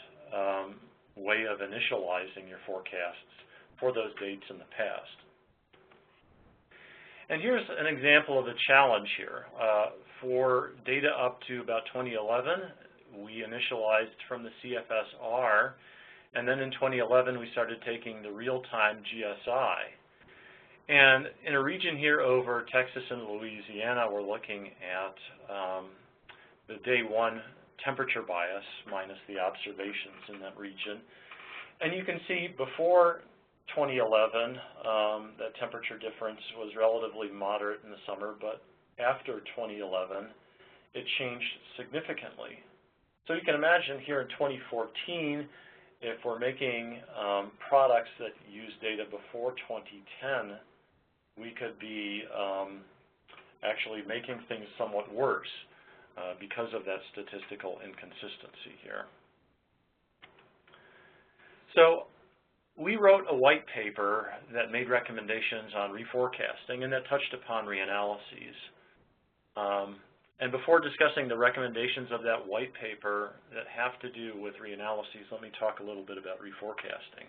way of initializing your forecasts for those dates in the past. And here's an example of a challenge here. For data up to about 2011, we initialized from the CFSR, and then in 2011 we started taking the real-time GSI. And in a region here over Texas and Louisiana, we're looking at the day one temperature bias minus the observations in that region. And you can see before 2011, that temperature difference was relatively moderate in the summer, but after 2011, it changed significantly. So you can imagine here in 2014, if we're making products that use data before 2010, we could be actually making things somewhat worse because of that statistical inconsistency here. So we wrote a white paper that made recommendations on reforecasting, and that touched upon reanalyses. And before discussing the recommendations of that white paper that have to do with reanalyses, let me talk a little bit about reforecasting.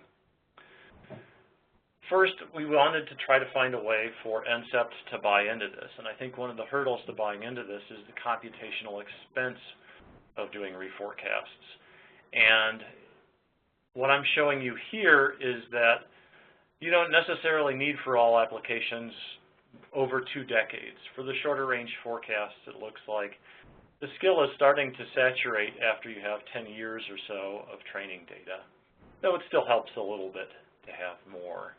First, we wanted to try to find a way for NCEP to buy into this, and I think one of the hurdles to buying into this is the computational expense of doing reforecasts. And what I'm showing you here is that you don't necessarily need for all applications over 2 decades. For the shorter range forecasts, it looks like the skill is starting to saturate after you have 10 years or so of training data, though it still helps a little bit to have more.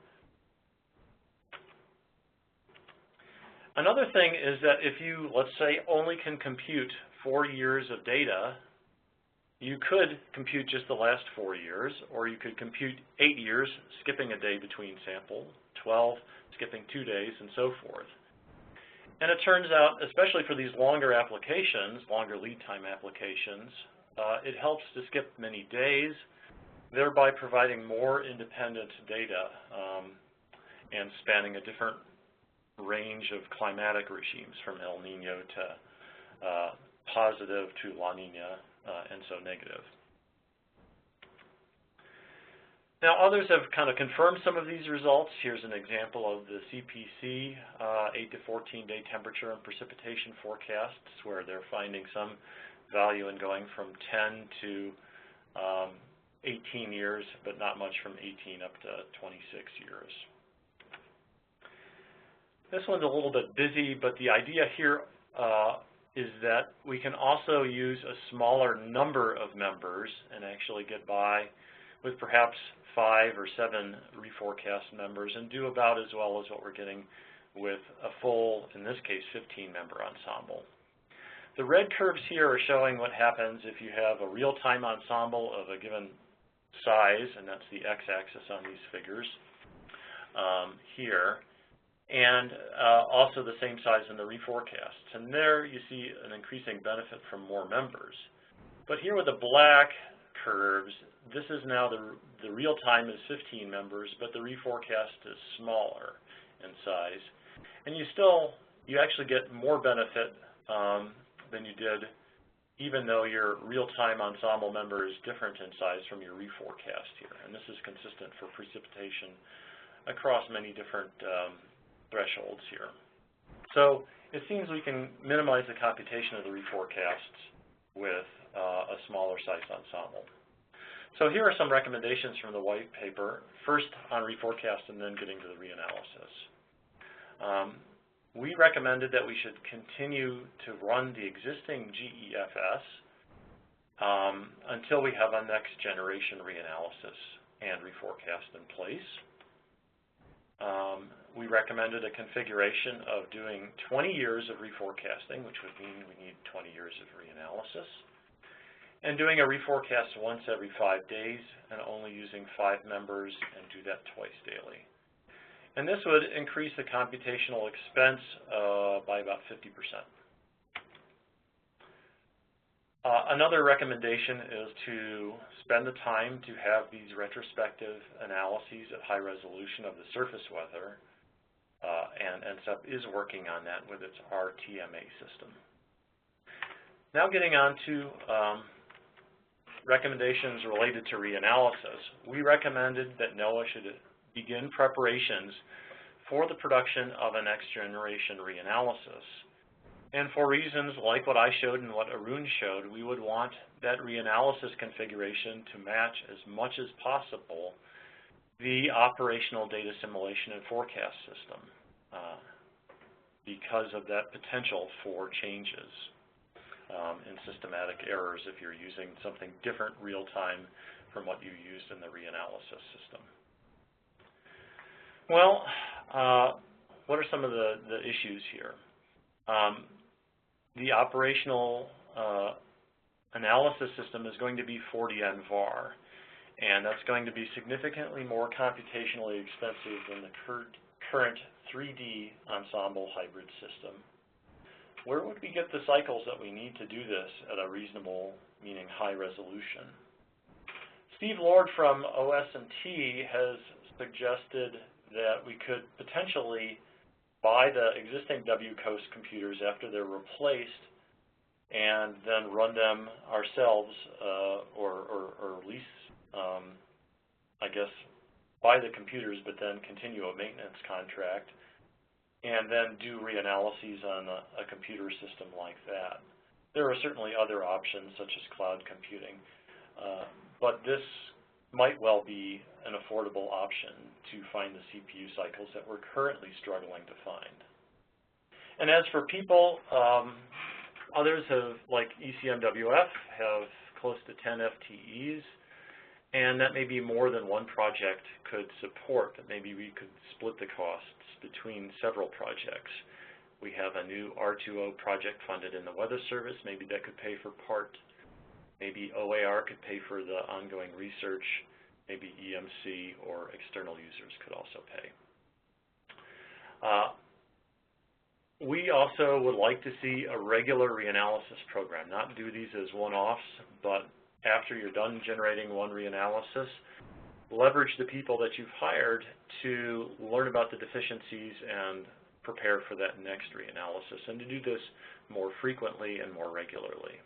Another thing is that if you, let's say, only can compute 4 years of data, you could compute just the last 4 years, or you could compute 8 years, skipping a day between sample, 12, skipping 2 days, and so forth. And it turns out, especially for these longer applications, longer lead time applications, it helps to skip many days, thereby providing more independent data and spanning a different range of climatic regimes from El Nino to positive to La Nina, and so negative. Now, others have kind of confirmed some of these results. Here's an example of the CPC 8 to 14-day temperature and precipitation forecasts, where they're finding some value in going from 10 to 18 years, but not much from 18 up to 26 years. This one's a little bit busy, but the idea here is that we can also use a smaller number of members and actually get by with perhaps 5 or 7 reforecast members and do about as well as what we're getting with a full, in this case, 15-member ensemble. The red curves here are showing what happens if you have a real-time ensemble of a given size, and that's the x-axis on these figures here, and also the same size in the reforecasts. And there you see an increasing benefit from more members. But here with the black curves, this is now the real time is 15 members, but the reforecast is smaller in size. And you actually get more benefit than you did, even though your real-time ensemble member is different in size from your reforecast here. And this is consistent for precipitation across many different thresholds here. So it seems we can minimize the computation of the reforecasts with a smaller size ensemble. So here are some recommendations from the white paper, first on reforecast and then getting to the reanalysis. We recommended that we should continue to run the existing GEFS until we have a next generation reanalysis and reforecast in place. We recommended a configuration of doing 20 years of reforecasting, which would mean we need 20 years of reanalysis, and doing a reforecast once every 5 days and only using 5 members and do that twice daily. And this would increase the computational expense by about 50%. Another recommendation is to spend the time to have these retrospective analyses at high resolution of the surface weather, and NCEP is working on that with its RTMA system. Now getting on to recommendations related to reanalysis. We recommended that NOAA should begin preparations for the production of a next-generation reanalysis. And for reasons like what I showed and what Arun showed, we would want that reanalysis configuration to match as much as possible the operational data assimilation and forecast system because of that potential for changes and systematic errors if you're using something different real-time from what you used in the reanalysis system. Well, what are some of the issues here? The operational analysis system is going to be 40N VAR, and that's going to be significantly more computationally expensive than the current 3D ensemble hybrid system. Where would we get the cycles that we need to do this at a reasonable, meaning high resolution? Steve Lord from OS&T has suggested that we could potentially buy the existing WCOAST computers after they're replaced and then run them ourselves or lease, I guess, buy the computers but then continue a maintenance contract and then do reanalyses on a computer system like that. There are certainly other options such as cloud computing, but this might well be an affordable option to find the CPU cycles that we're currently struggling to find. And as for people, others have, like ECMWF, have close to 10 FTEs, and that may be more than one project could support. Maybe we could split the costs between several projects. We have a new R2O project funded in the Weather Service. Maybe that could pay for part. Maybe OAR could pay for the ongoing research. Maybe EMC or external users could also pay. We also would like to see a regular reanalysis program, not do these as one-offs, but after you're done generating one reanalysis, leverage the people that you've hired to learn about the deficiencies and prepare for that next reanalysis, and to do this more frequently and more regularly.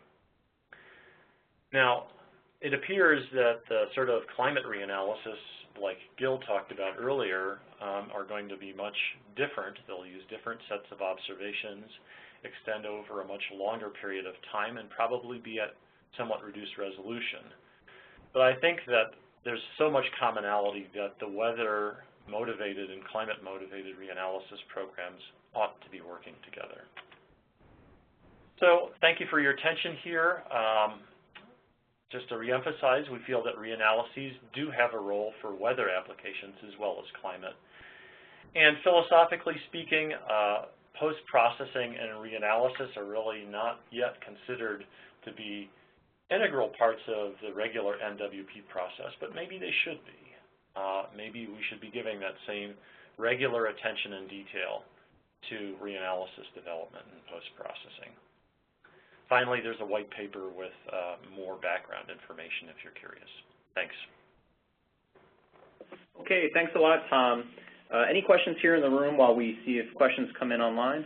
Now, it appears that the sort of climate reanalysis, like Gil talked about earlier, are going to be much different. They'll use different sets of observations, extend over a much longer period of time, and probably be at somewhat reduced resolution. But I think that there's so much commonality that the weather-motivated and climate-motivated reanalysis programs ought to be working together. So thank you for your attention here. Just to reemphasize, we feel that reanalyses do have a role for weather applications as well as climate. And philosophically speaking, post-processing and reanalysis are really not yet considered to be integral parts of the regular NWP process, but maybe they should be. Maybe we should be giving that same regular attention and detail to reanalysis development and post-processing. Finally, there's a white paper with more background information if you're curious. Thanks. Okay, thanks a lot, Tom. Any questions here in the room while we see if questions come in online?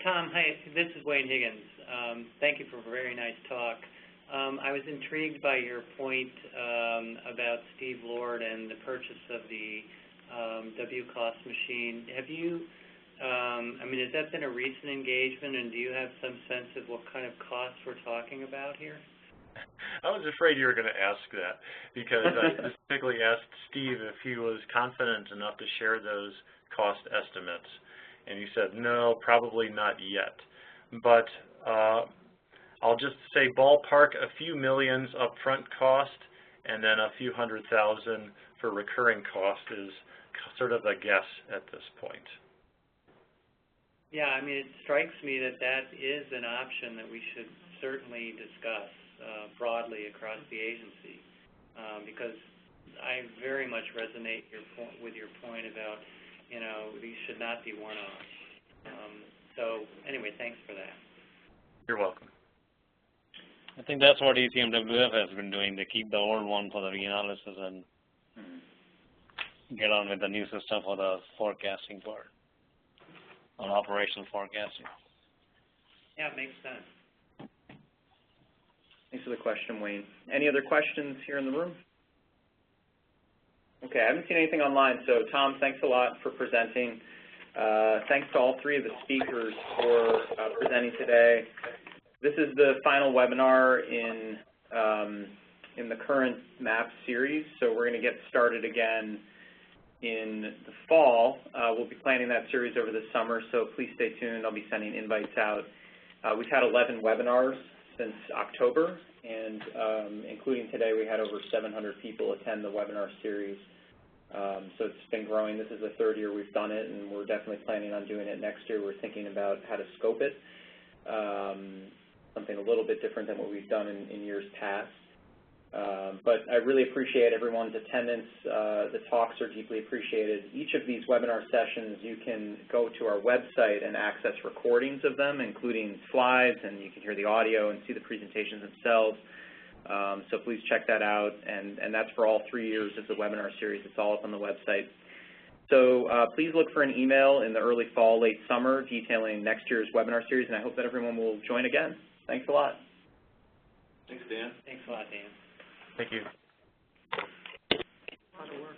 Tom, hi, this is Wayne Higgins. Thank you for a very nice talk. I was intrigued by your point about Steve Lord and the purchase of the WCOAST machine. Have you, I mean, has that been a recent engagement, and do you have some sense of what kind of costs we're talking about here? I was afraid you were going to ask that, because I specifically asked Steve if he was confident enough to share those cost estimates. And he said, no, probably not yet. But I'll just say ballpark a few millions upfront cost, and then a few $100,000 for recurring cost is sort of a guess at this point. Yeah, I mean, it strikes me that that is an option that we should certainly discuss broadly across the agency, because I very much resonate with your point about, you know, these should not be one-offs. So anyway, thanks for that. You're welcome. I think that's what ECMWF has been doing. They keep the old one for the reanalysis and get on with the new system for the forecasting part. on operational forecasting. Yeah, it makes sense. Thanks for the question, Wayne. Any other questions here in the room? Okay, I haven't seen anything online, so Tom, thanks a lot for presenting. Thanks to all three of the speakers for presenting today. This is the final webinar in the current MAPP series, so we're going to get started again in the fall. We'll be planning that series over the summer, so please stay tuned. I'll be sending invites out. We've had 11 webinars since October, and including today, we had over 700 people attend the webinar series. So it's been growing. This is the third year we've done it, and we're definitely planning on doing it next year. We're thinking about how to scope it, something a little bit different than what we've done in years past. But I really appreciate everyone's attendance. The talks are deeply appreciated. Each of these webinar sessions, you can go to our website and access recordings of them, including slides, and you can hear the audio and see the presentations themselves. So please check that out, and that's for all 3 years of the webinar series. It's all up on the website. So please look for an email in the early fall, late summer, detailing next year's webinar series, and I hope that everyone will join again. Thanks a lot. Thanks, Dan. Thanks a lot, Dan. Thank you. A lot of work.